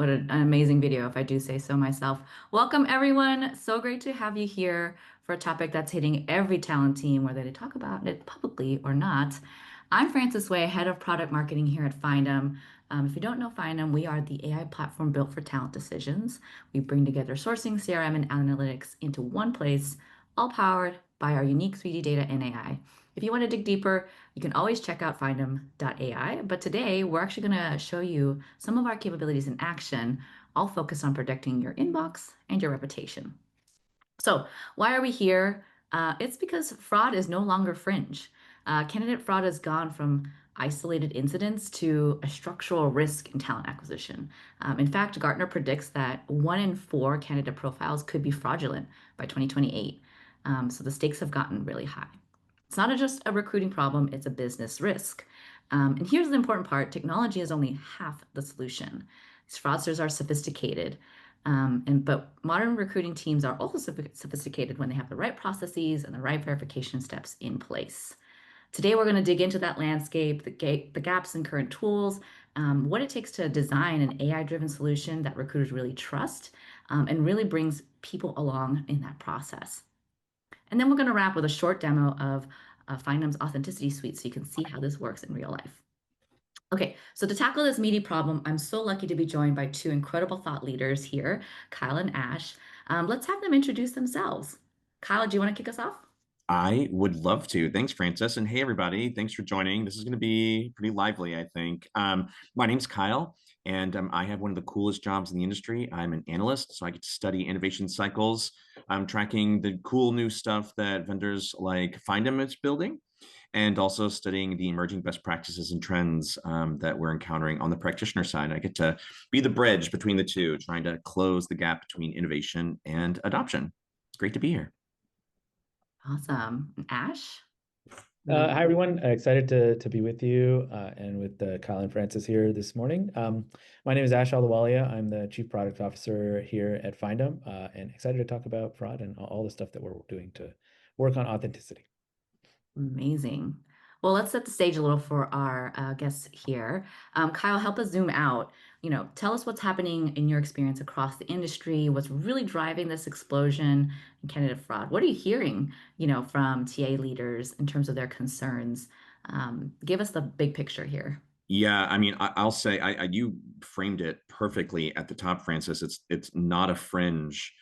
What an amazing video, if I do say so myself. Welcome, everyone. So great to have you here for a topic that's hitting every talent team, whether they talk about it publicly or not. I'm Frances Way, head of product marketing here at Findem. If you don't know Findem, we are the AI platform built for talent decisions. We bring together sourcing, CRM, and analytics into one place, all powered by our unique 3D data and AI. If you want to dig deeper, you can always check out findem.ai. But today, we're actually going to show you some of our capabilities in action, all focused on protecting your inbox and your reputation. So, why are we here? It's because fraud is no longer fringe. Candidate fraud has gone from isolated incidents to a structural risk in talent acquisition. In fact, Gartner predicts that 1 in 4 candidate profiles could be fraudulent by 2028. So the stakes have gotten really high. It's not just a recruiting problem, it's a business risk. And here's the important part, technology is only half the solution. These fraudsters are sophisticated. But modern recruiting teams are also sophisticated when they have the right processes and the right verification steps in place. Today, we're going to dig into that landscape, the gaps in current tools, what it takes to design an AI-driven solution that recruiters really trust, and really brings people along in that process. And then we're going to wrap with a short demo of Findem's Authenticity Suite so you can see how this works in real life. Okay, so to tackle this meaty problem, I'm so lucky to be joined by two incredible thought leaders here, Kyle and Ash. Let's have them introduce themselves. Kyle, do you want to kick us off? I would love to. Thanks, Francis. And hey, everybody. Thanks for joining. This is going to be pretty lively, I think. My name's Kyle, and I have one of the coolest jobs in the industry. I'm an analyst, so I get to study innovation cycles. I'm tracking the cool new stuff that vendors like Findem is building, and also studying the emerging best practices and trends that we're encountering on the practitioner side. I get to be the bridge between the two, trying to close the gap between innovation and adoption. It's great to be here. Awesome. Ash? Hi, everyone. Excited to be with you and with Kyle and Francis here this morning. My name is Ahluwalia. I'm the Chief Product Officer here at Findem and excited to talk about fraud and all the stuff that we're doing to work on authenticity. Amazing. Well, let's set the stage a little for our guests here. Kyle, help us zoom out. Tell us what's happening in your experience across the industry. What's really driving this explosion in candidate fraud? What are you hearing, from TA leaders in terms of their concerns? Give us the big picture here. Yeah, I mean, I'll say you framed it perfectly at the top, Francis. It's not a fringe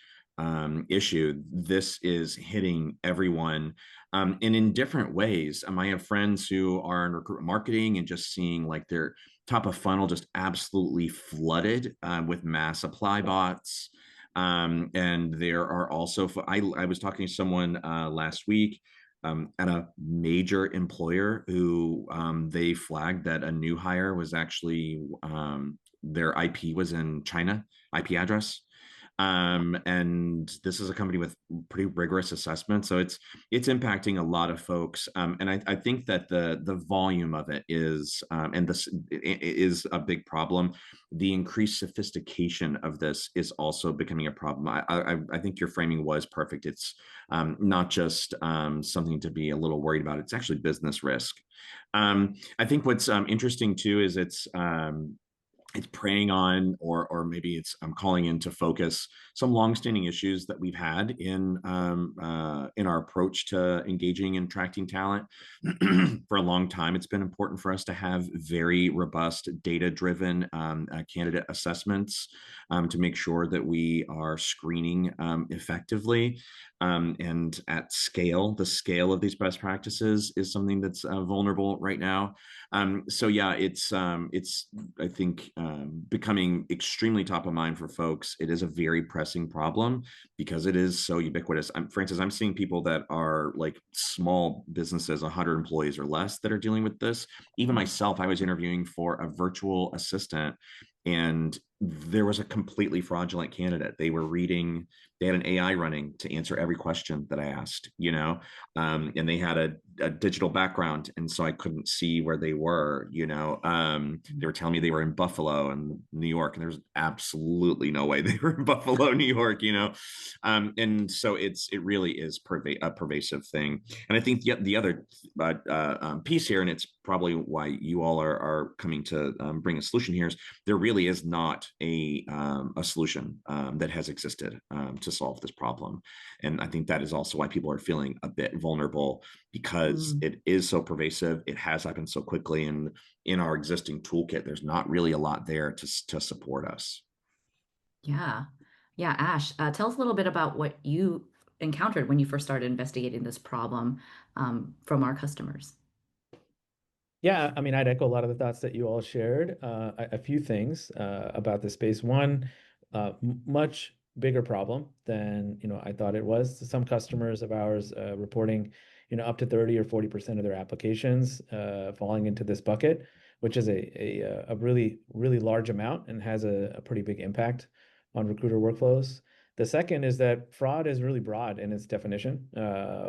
issue. This is hitting everyone, and in different ways. I have friends who are in recruitment marketing and just seeing like their top of funnel just absolutely flooded with mass apply bots. And there are also, I was talking to someone last week at a major employer who they flagged that a new hire was actually their IP was in China, IP address. And this is a company with pretty rigorous assessment, so it's impacting a lot of folks. And I think that the volume of it is and this is a big problem. The increased sophistication of this is also becoming a problem. I think your framing was perfect. It's not just something to be a little worried about. It's actually business risk. I think what's interesting too is it's preying on, or maybe it's calling into focus some longstanding issues that we've had in our approach to engaging and attracting talent. For a long time, it's been important for us to have very robust, data-driven candidate assessments to make sure that we are screening effectively and at scale. The scale of these best practices is something that's vulnerable right now. So yeah, it's I think becoming extremely top of mind for folks. It is a very pressing problem because it is so ubiquitous. Francis, I'm seeing people that are like small businesses, 100 employees or less, that are dealing with this. Even myself, I was interviewing for a virtual assistant, and there was a completely fraudulent candidate. They had an AI running to answer every question that I asked, and they had a digital background, and so I couldn't see where they were. They were telling me they were in Buffalo and New York, and there's absolutely no way they were in Buffalo, New York. And so it really is a pervasive thing. And I think the other piece here, and it's probably why you all are coming to bring a solution here, is there really is not a solution that has existed to solve this problem. And I think that is also why people are feeling a bit vulnerable, because Mm, it is so pervasive. It has happened so quickly. And in our existing toolkit, there's not really a lot there to support us. yeah. Yeah, Ash, tell us a little bit about what you encountered when you first started investigating this problem from our customers. Yeah, I mean, I'd echo a lot of the thoughts that you all shared. A few things about the space. One, much bigger problem than I thought it was. Some customers of ours reporting up to 30 or 40% of their applications falling into this bucket, which is a really really large amount and has a pretty big impact on recruiter workflows. The second is that fraud is really broad in its definition.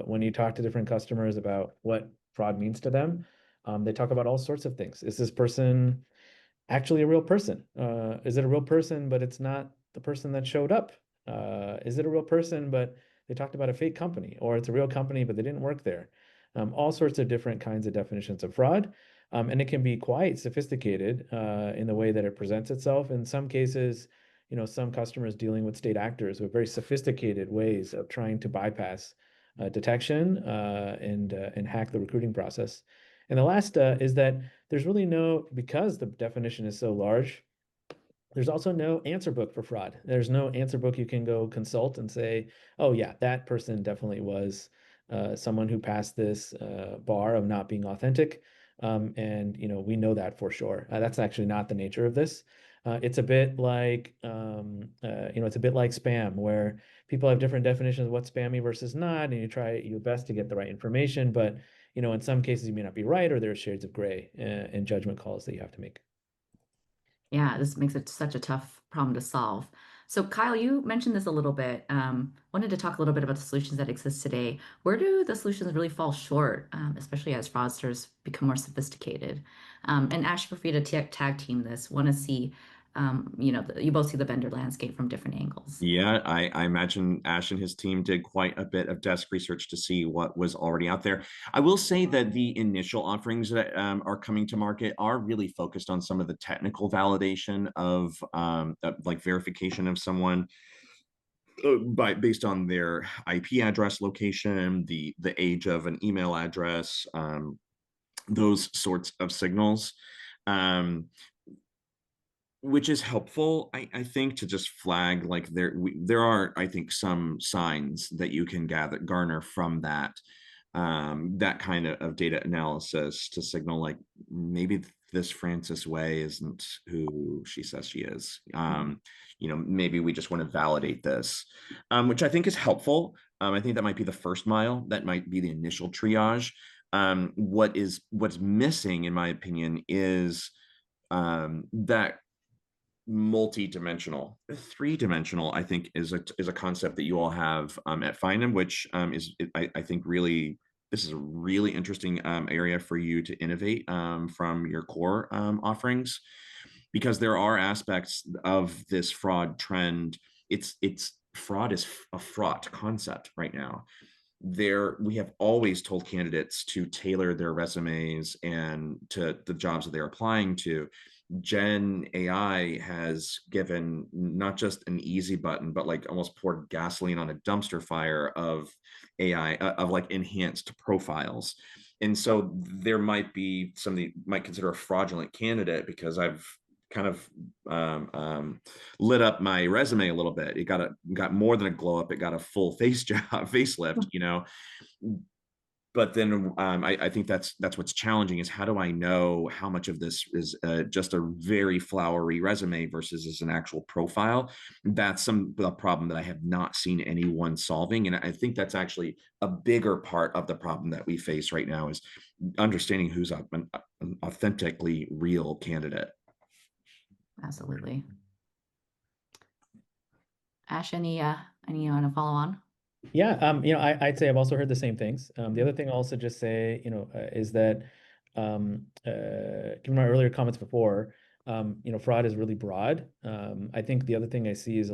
When you talk to different customers about what fraud means to them, they talk about all sorts of things. Is this person actually a real person? Is it a real person, but it's not the person that showed up? Is it a real person, but they talked about a fake company, or it's a real company, but they didn't work there? All sorts of different kinds of definitions of fraud. And it can be quite sophisticated in the way that it presents itself. In some cases, some customers dealing with state actors with very sophisticated ways of trying to bypass detection and hack the recruiting process. And the last is that there's really no, because the definition is so large, there's also no answer book for fraud. There's no answer book you can go consult and say, oh, yeah, that person definitely was someone who passed this bar of not being authentic. And we know that for sure. That's actually not the nature of this. It's a bit like it's a bit like spam, where people have different definitions of what's spammy versus not, and you try your best to get the right information, but in some cases you may not be right, or there are shades of gray and judgment calls that you have to make. Yeah, this makes it such a tough problem to solve. So, Kyle, you mentioned this a little bit. Wanted to talk a little bit about the solutions that exist today. Where do the solutions really fall short, especially as fraudsters become more sophisticated? And Ash, feel free to tag team this. Want to see, you both see the vendor landscape from different angles. Yeah, I imagine Ash and his team did quite a bit of desk research to see what was already out there. I will say that the initial offerings that are coming to market are really focused on some of the technical validation of like verification of someone based on their IP address location, the age of an email address, those sorts of signals. Um, which is helpful, I think, to just flag like there are, I think, some signs that you can garner from that kind of data analysis to signal like maybe this Frances Way isn't who she says she is. Maybe we just want to validate this, which I think is helpful. I think that might be the first mile. That might be the initial triage. What's missing, in my opinion, is that multi-dimensional. Three-dimensional, I think, is a concept that you all have at Findem, which I think really this is a really interesting area for you to innovate from your core offerings, because there are aspects of this fraud trend. It's fraud is a fraught concept right now. We have always told candidates to tailor their resumes and to the jobs that they're applying to. Gen AI has given not just an easy button, but like almost poured gasoline on a dumpster fire of AI, of like enhanced profiles. And so there might be somebody you might consider a fraudulent candidate because I've kind of lit up my resume a little bit. It got more than a glow up. It got a full facelift, but then I think that's what's challenging is how do I know how much of this is just a very flowery resume versus is an actual profile? That's a problem that I have not seen anyone solving, and I think that's actually a bigger part of the problem that we face right now is understanding who's an authentically real candidate. Absolutely. Ash, any you want to follow on? Yeah, I'd say I've also heard the same things. The other thing I'll also just say, is that, given my earlier comments before, fraud is really broad. I think the other thing I see is,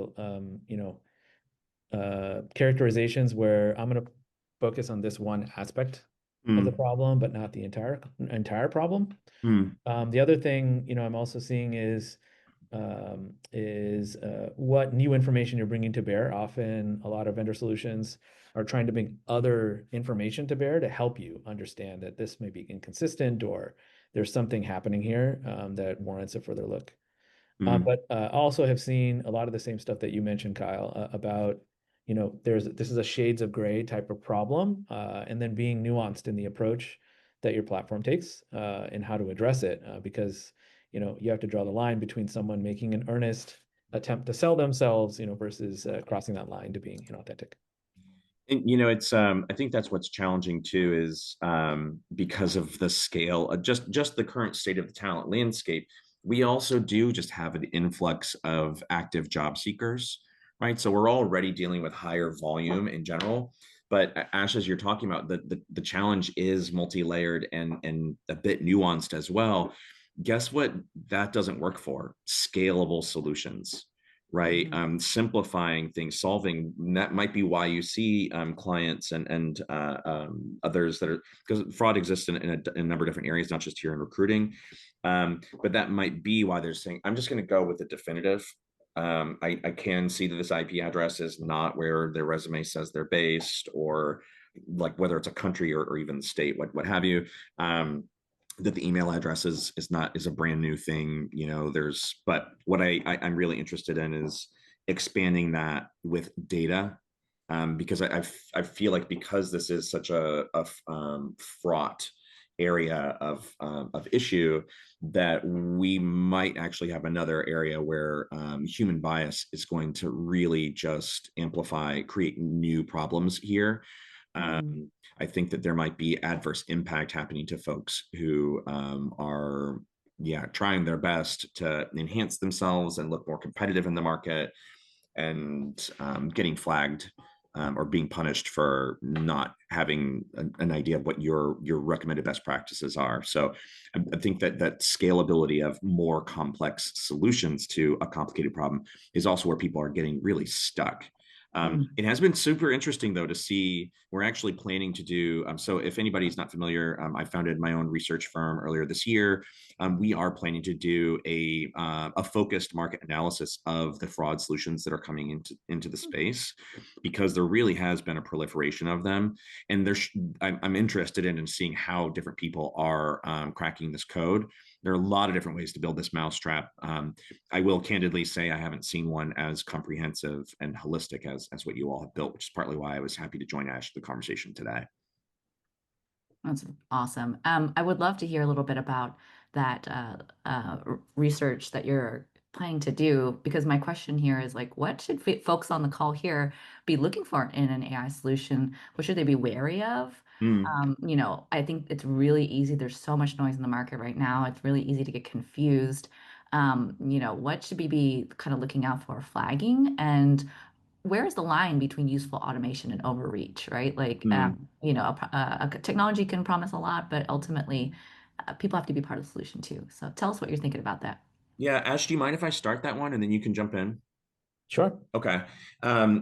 characterizations where I'm going to focus on this one aspect of the Mm, problem, but not the entire problem. mm, The other thing, I'm also seeing is what new information you're bringing to bear. Often, a lot of vendor solutions are trying to bring other information to bear to help you understand that this may be inconsistent or there's something happening here that warrants a further look. mm. But also have seen a lot of the same stuff that you mentioned, Kyle, about, this is a shades of gray type of problem, and then being nuanced in the approach that your platform takes and how to address it, because, you have to draw the line between someone making an earnest attempt to sell themselves, versus crossing that line to being inauthentic. And, it's I think that's what's challenging too is because of the scale, just the current state of the talent landscape. We also do just have an influx of active job seekers, right? So we're already dealing with higher volume in general. But Ash, as you're talking about, the challenge is multi-layered and a bit nuanced as well. Guess what? That doesn't work for scalable solutions, right? Mhm. Simplifying things, solving that might be why you see clients and others that are, because fraud exists in a number of different areas, not just here in recruiting. But that might be why they're saying, I'm just going to go with the definitive. I can see that this IP address is not where their resume says they're based, or like whether it's a country or even the state, what have you. That the email address is a brand new thing. There's, but what I'm really interested in is expanding that with data, because I feel like because this is such a fraught area of issue, that we might actually have another area where human bias is going to really just amplify, create new problems here. Mhm. um, I think that there might be adverse impact happening to folks who are, yeah, trying their best to enhance themselves and look more competitive in the market, and getting flagged, or being punished for not having an idea of what your recommended best practices are. So I think that scalability of more complex solutions to a complicated problem is also where people are getting really stuck. Mm. It has been super interesting though to see. We're actually planning to do. So if anybody's not familiar, I founded my own research firm earlier this year. We are planning to do a focused market analysis of the fraud solutions that are coming into the space, because there really has been a proliferation of them, and I'm interested in seeing how different people are cracking this code. There are a lot of different ways to build this mousetrap. I will candidly say I haven't seen one as comprehensive and holistic as what you all have built, which is partly why I was happy to join Ash the conversation today. That's awesome. I would love to hear a little bit about that research that you're planning to do, because my question here is like, what should folks on the call here be looking for in an AI solution? What should they be wary of? Mm, I think it's really easy. There's so much noise in the market right now. It's really easy to get confused. What should we be kind of looking out for, flagging, and where is the line between useful automation and overreach, right? Like, mm. a technology can promise a lot, but ultimately, people have to be part of the solution too. So tell us what you're thinking about that. Yeah, Ash, do you mind if I start that one and then you can jump in? Sure. Okay.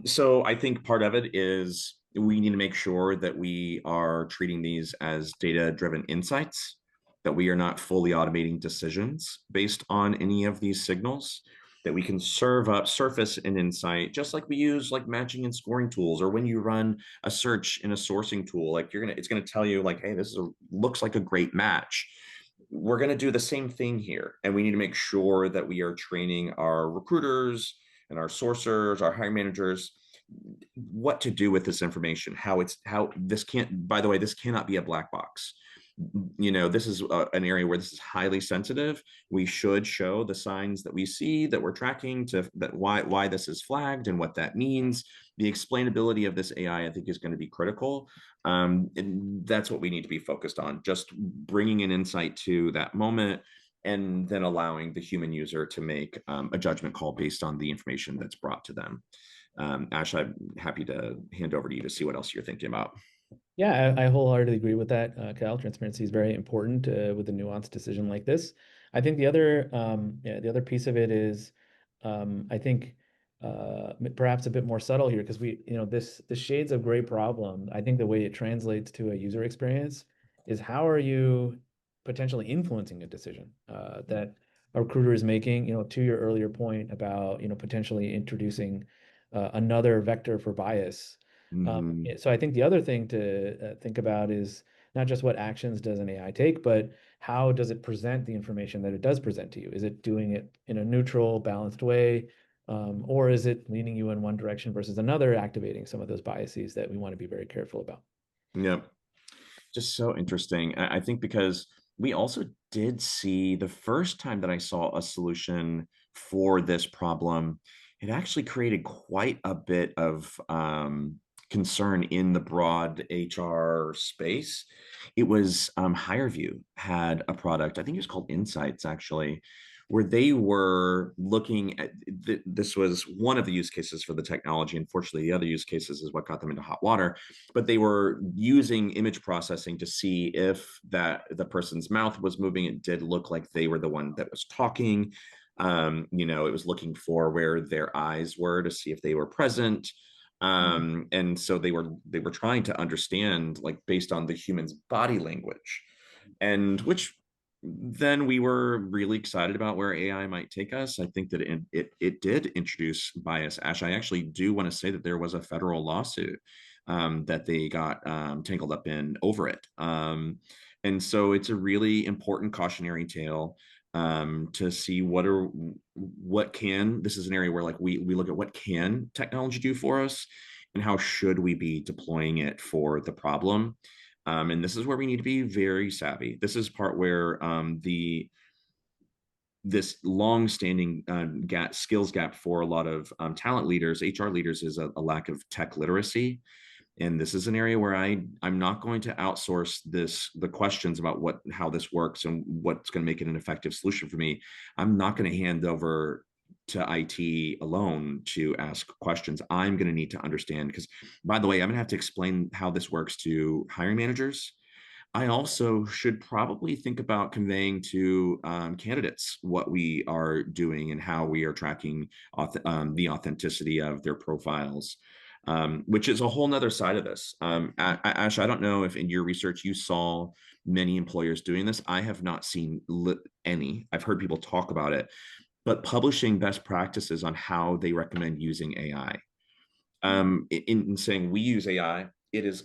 So I think part of it is we need to make sure that we are treating these as data-driven insights, that we are not fully automating decisions based on any of these signals, that we can surface an insight, just like we use like matching and scoring tools, or when you run a search in a sourcing tool, like it's gonna tell you like, hey, looks like a great match. We're going to do the same thing here. And we need to make sure that we are training our recruiters and our sourcers, our hiring managers, what to do with this information, how this can't, by the way, this cannot be a black box. This is an area where this is highly sensitive. We should show the signs that we see, that we're tracking, to that why this is flagged and what that means. The explainability of this AI, I think, is going to be critical. And that's what we need to be focused on, just bringing an insight to that moment, and then allowing the human user to make a judgment call based on the information that's brought to them. Ash, I'm happy to hand over to you to see what else you're thinking about. Yeah, I wholeheartedly agree with that, Kyle. Transparency is very important with a nuanced decision like this. I think the other piece of it is, I think perhaps a bit more subtle here because the shades of gray problem. I think the way it translates to a user experience is how are you potentially influencing a decision that a recruiter is making. To your earlier point about potentially introducing another vector for bias. Mhm. So I think the other thing to think about is not just what actions does an AI take, but how does it present the information that it does present to you? Is it doing it in a neutral, balanced way, or is it leaning you in one direction versus another, activating some of those biases that we want to be very careful about? Yep. Just so interesting. I think because we also did see the first time that I saw a solution for this problem, it actually created quite a bit of concern in the broad HR space. It was HireVue had a product, I think it was called Insights actually, where they were looking at this was one of the use cases for the technology. Unfortunately, the other use cases is what got them into hot water, but they were using image processing to see if that the person's mouth was moving. It did look like they were the one that was talking. It was looking for where their eyes were to see if they were present. And so they were trying to understand, like, based on the human's body language, and which then we were really excited about where AI might take us. I think that it did introduce bias. Ash, I actually do want to say that there was a federal lawsuit that they got tangled up in over it. And so it's a really important cautionary tale to see this is an area where, like, we look at what can technology do for us and how should we be deploying it for the problem. And this is where we need to be very savvy. This is part where this long-standing skills gap for a lot of talent leaders, HR leaders, is a lack of tech literacy. And this is an area where I'm not going to outsource the questions about how this works and what's going to make it an effective solution for me. I'm not going to hand over to IT alone to ask questions. I'm going to need to understand, because, by the way, I'm going to have to explain how this works to hiring managers. I also should probably think about conveying to candidates what we are doing and how we are tracking the authenticity of their profiles, which is a whole nother side of this. Ash, I don't know if in your research you saw many employers doing this. I have not seen any. I've heard people talk about it, but publishing best practices on how they recommend using AI, in saying we use AI. It is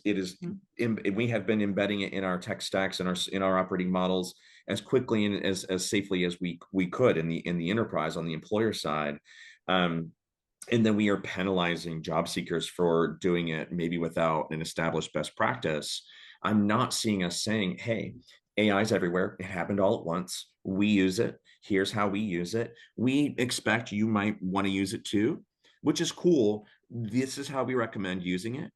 we have been embedding it in our tech stacks and in our operating models as quickly and as safely as we could in the enterprise on the employer side. Um, and then we are penalizing job seekers for doing it maybe without an established best practice. I'm not seeing us saying, hey, AI is everywhere. It happened all at once. We use it. Here's how we use it. We expect you might want to use it too, which is cool. This is how we recommend using it,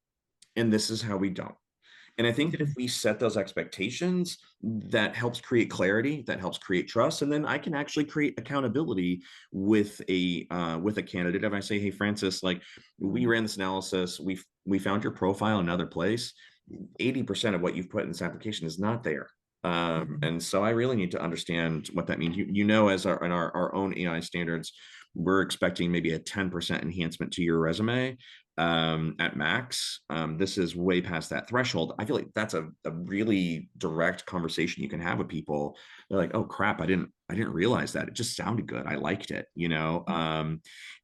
and this is how we don't. And I think that if Mhm. we set those expectations, that helps create clarity, that helps create trust, and then I can actually create accountability with a candidate. If I say, "Hey, Francis, like, we ran this analysis, we found your profile in another place. 80% of what you've put in this application is not there." Mhm. And so I really need to understand what that means. As our own AI standards, we're expecting maybe a 10% enhancement to your resume at max. This is way past that threshold. I feel like that's a really direct conversation you can have with people. They're like, "Oh crap, I didn't realize that. It just sounded good. I liked it, you know."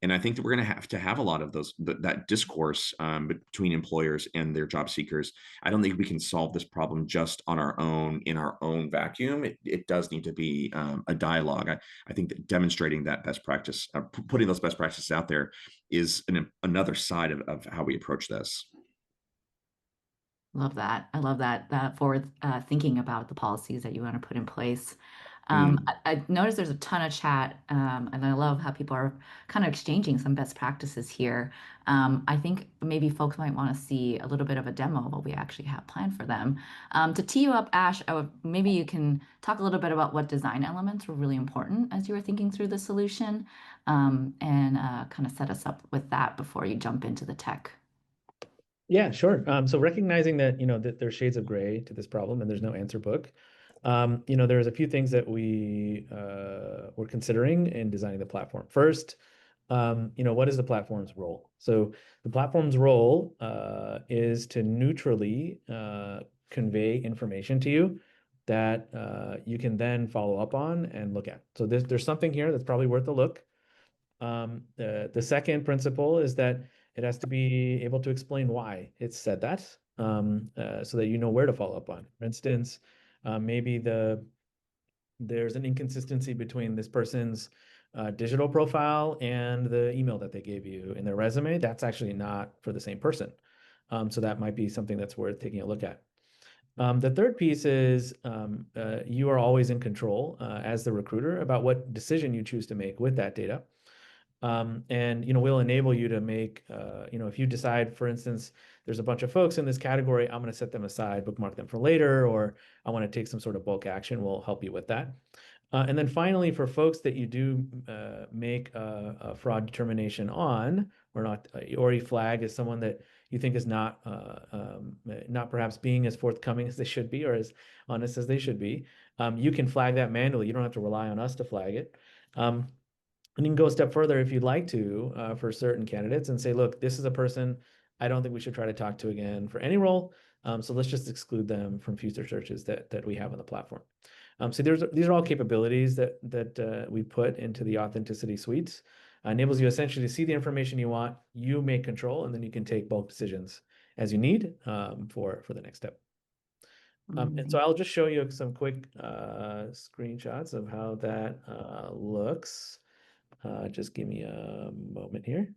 And I think that we're going to have a lot of that discourse between employers and their job seekers. I don't think we can solve this problem just on our own in our own vacuum. It does need to be a dialogue. I think that demonstrating that best practice, putting those best practices out there, is another side of how we approach this. Love that. I love that forward thinking about the policies that you want to put in place. I noticed there's a ton of chat, and I love how people are kind of exchanging some best practices here. I think maybe folks might want to see a little bit of a demo of what we actually have planned for them. To tee you up, Ash, maybe you can talk a little bit about what design elements were really important as you were thinking through the solution, and kind of set us up with that before you jump into the tech. Yeah, sure. So recognizing that, that there's shades of gray to this problem and there's no answer book, there's a few things that we were considering in designing the platform. First, what is the platform's role? So the platform's role is to neutrally convey information to you that you can then follow up on and look at. So there's something here that's probably worth a look. The second principle is that it has to be able to explain why it said that, so that you know where to follow up on. For instance, maybe there's an inconsistency between this person's digital profile and the email that they gave you in their resume. That's actually not for the same person. So that might be something that's worth taking a look at. The third piece is you are always in control as the recruiter about what decision you choose to make with that data. And we'll enable you to make if you decide, for instance, there's a bunch of folks in this category, I'm going to set them aside, bookmark them for later, or I want to take some sort of bulk action, we'll help you with that. And then finally, for folks that you do make a fraud determination on, or not, or you flag as someone that you think is not perhaps being as forthcoming as they should be, or as honest as they should be, you can flag that manually. You don't have to rely on us to flag it. And you can go a step further if you'd like to for certain candidates and say, look, this is a person I don't think we should try to talk to again for any role. So let's just exclude them from future searches that we have on the platform. So these are all capabilities that we put into the authenticity suites. Enables you essentially to see the information you want, you make control, and then you can take bulk decisions as you need for the next step. And so I'll just show you some quick screenshots of how that looks. Just give me a moment here.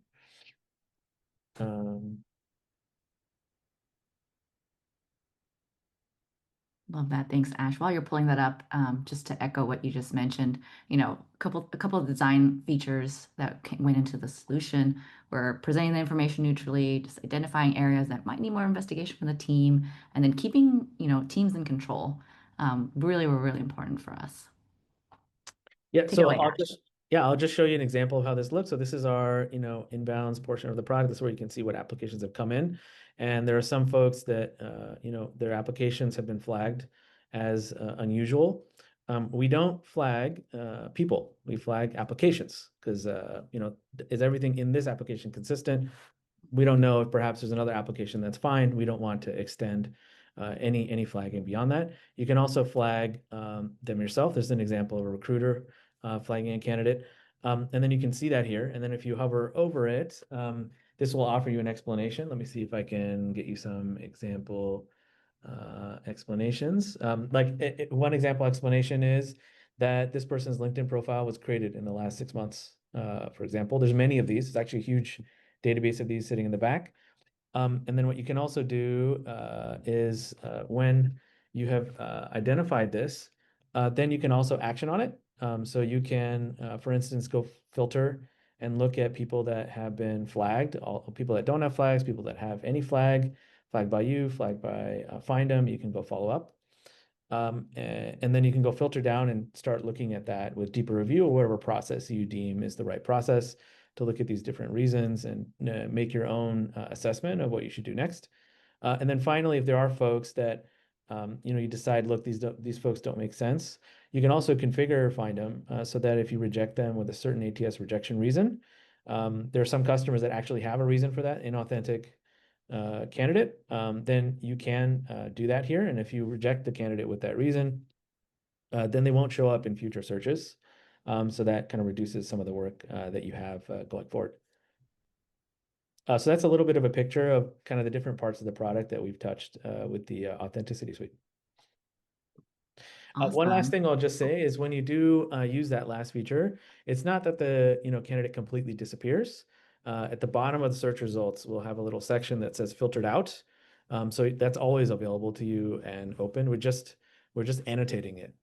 Love that. Thanks, Ash. While you're pulling that up, just to echo what you just mentioned, a couple of design features that went into the solution were presenting the information neutrally, just identifying areas that might need more investigation from the team, and then keeping, teams in control. Really were really important for us. Yeah, Take it so away, Ash. I'll just show you an example of how this looks. So this is our, inbounds portion of the product. This is where you can see what applications have come in. And there are some folks that, their applications have been flagged as unusual. We don't flag people. We flag applications because, is everything in this application consistent? We don't know if perhaps there's another application that's fine. We don't want to extend any flagging beyond that. You can also flag them yourself. There's an example of a recruiter flagging a candidate. And then you can see that here. And then if you hover over it, this will offer you an explanation. Let me see if I can get you some example explanations. One example explanation is that this person's LinkedIn profile was created in the last 6 months. For example, there's many of these. It's actually a huge database of these sitting in the back. And then what you can also do is when you have identified this, then you can also action on it. So you can, for instance, go filter and look at people that have been flagged, all people that don't have flags, people that have any flagged by you, flagged by Findem. You can go follow up. And then you can go filter down and start looking at that with deeper review or whatever process you deem is the right process to look at these different reasons and make your own assessment of what you should do next. And then finally, if there are folks that you decide, look, these folks don't make sense, you can also configure Findem so that if you reject them with a certain ATS rejection reason, there are some customers that actually have a reason for that inauthentic candidate, then you can do that here. And if you reject the candidate with that reason, then they won't show up in future searches. So that kind of reduces some of the work that you have going forward. So that's a little bit of a picture of kind of the different parts of the product that we've touched with the Authenticity Suite. One last Awesome. thing I'll just say is when you do use that last feature, it's not that the candidate completely disappears. At the bottom of the search results, we'll have a little section that says filtered out. So that's always available to you and open. We just we're just annotating it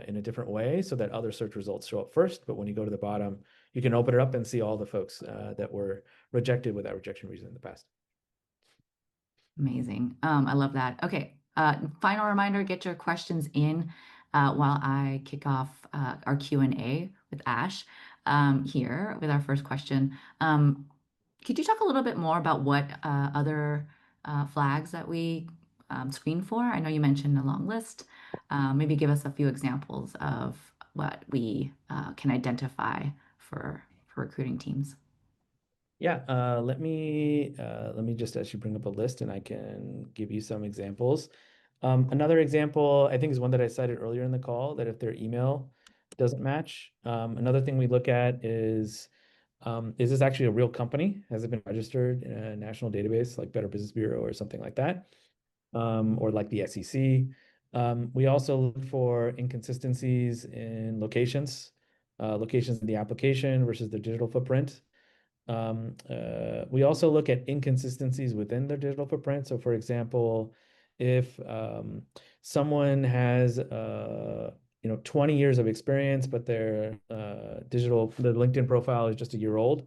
in a different way so that other search results show up first. But when you go to the bottom, you can open it up and see all the folks that were rejected with that rejection reason in the past. Amazing. I love that. Okay. Final reminder, get your questions in while I kick off our Q&A with Ash here with our first question. Could you talk a little bit more about what other flags that we screen for? I know you mentioned a long list. Maybe give us a few examples of what we can identify for recruiting teams. Yeah, let me just actually bring up a list and I can give you some examples. Another example I think is one that I cited earlier in the call, that if their email doesn't match. Another thing we look at is this actually a real company? Has it been registered in a national database like Better Business Bureau or something like that? Or like the SEC. We also look for inconsistencies in locations in the application versus the digital footprint. We also look at inconsistencies within their digital footprint. So, for example, if someone has 20 years of experience, but their LinkedIn profile is just a year old,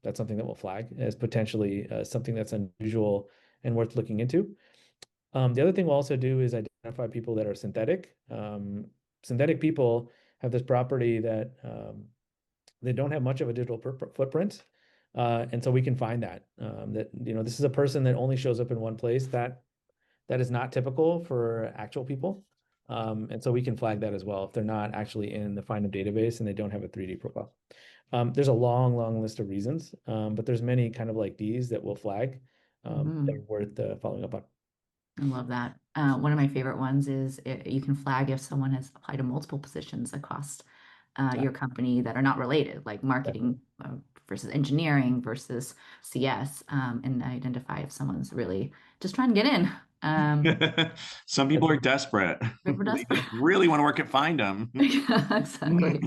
that's something that will flag as potentially something that's unusual and worth looking into. The other thing we'll also do is identify people that are synthetic. Synthetic people have this property that they don't have much of a digital footprint. And so we can find that this is a person that only shows up in one place that is not typical for actual people. And so we can flag that as well if they're not actually in the Findem database and they don't have a 3D profile. There's a long, long list of reasons, but there's many kind of like these that we'll flag that are worth following up on. I love that. One of my favorite ones is you can flag if someone has applied to multiple positions across Yeah, your company that are not related, like exactly. marketing versus engineering versus CS, and identify if someone's really just trying to get in. Some people are desperate. We're They desperate. just really want to work at Findem. Yeah, exactly.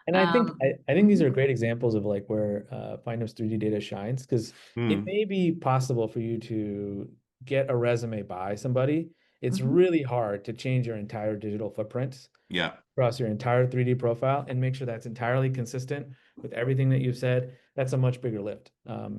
And I think Um, I think these mhm, are great examples of like where Findem's 3D data shines, because it Hmm. may be possible for you to get a resume by somebody. It's mhm. really hard to change your entire digital footprint Yeah, across your entire 3D profile and make sure that's entirely consistent with everything that you've said. That's a much bigger lift.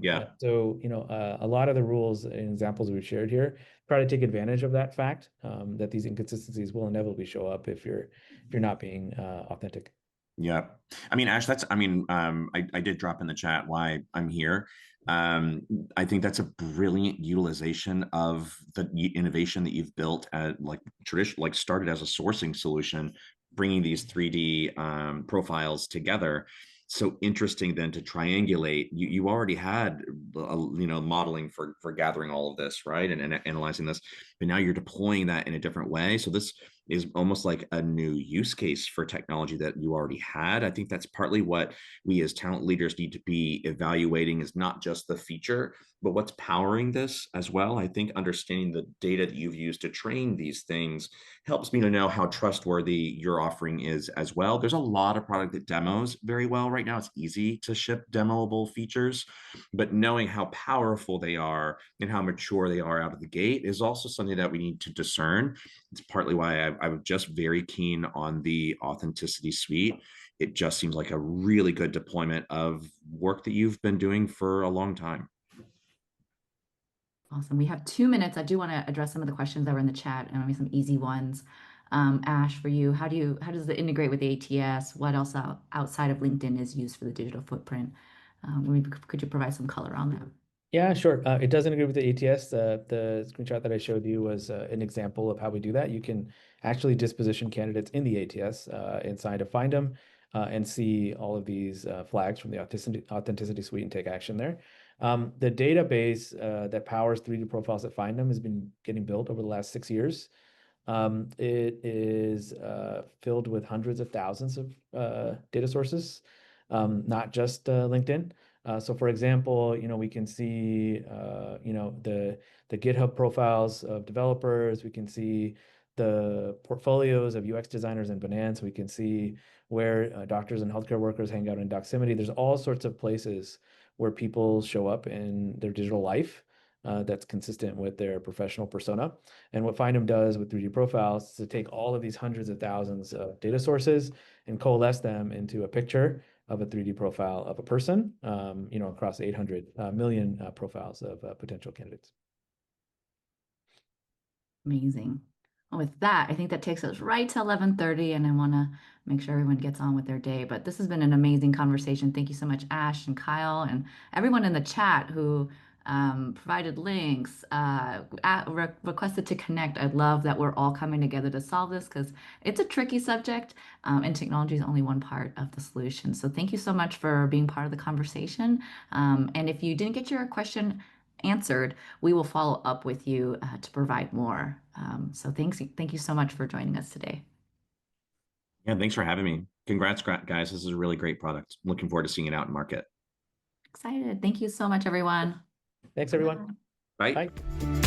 yeah. A lot of the rules and examples we've shared here try to take advantage of that fact, that these inconsistencies will inevitably show up if you're not being authentic. Yeah. I mean, Ash, I did drop in the chat why I'm here. Um, I think that's a brilliant utilization of the innovation that you've built at like started as a sourcing solution, bringing these 3D profiles together. So interesting then to triangulate. You already had, modeling for gathering all of this, right? And analyzing this, but now you're deploying that in a different way. So this is almost like a new use case for technology that you already had. I think that's partly what we as talent leaders need to be evaluating is not just the feature, but what's powering this as well. I think understanding the data that you've used to train these things helps me to know how trustworthy your offering is as well. There's a lot of product that demos very well right now. It's easy to ship demoable features, but knowing how powerful they are and how mature they are out of the gate is also something that we need to discern. It's partly why I'm just very keen on the authenticity suite. It just seems like a really good deployment of work that you've been doing for a long time. Awesome. We have 2 minutes. I do want to address some of the questions that were in the chat and maybe some easy ones. Ash, for you, how does it integrate with ATS? What else outside of LinkedIn is used for the digital footprint? Maybe could you provide some color on that? Yeah, sure. It doesn't agree with the ATS. The screenshot that I showed you was an example of how we do that. You can actually disposition candidates in the ATS inside of Findem and see all of these flags from the authenticity suite and take action there. The database that powers 3D profiles at Findem has been getting built over the last 6 years. It is filled with hundreds of thousands of data sources, not just LinkedIn. So for example, we can see, the GitHub profiles of developers. We can see the portfolios of UX designers and Binance. We can see where doctors and healthcare workers hang out in Doximity. There's all sorts of places where people show up in their digital life. that's consistent with their professional persona. And what Findem does with 3D profiles is to take all of these hundreds of thousands of data sources and coalesce them into a picture of a 3D profile of a person, across 800 million profiles of potential candidates. Amazing. Well, with that, I think that takes us right to 11:30, and I want to make sure everyone gets on with their day. But this has been an amazing conversation. Thank you so much, Ash and Kyle, and everyone in the chat who provided links, requested to connect. I love that we're all coming together to solve this because it's a tricky subject, and technology is only one part of the solution. So thank you so much for being part of the conversation. And if you didn't get your question answered, we will follow up with you to provide more. So thank you so much for joining us today. Yeah, thanks for having me. Congrats, guys. This is a really great product. Looking forward to seeing it out in market. Excited. Thank you so much, everyone. Thanks, everyone. Bye. Bye.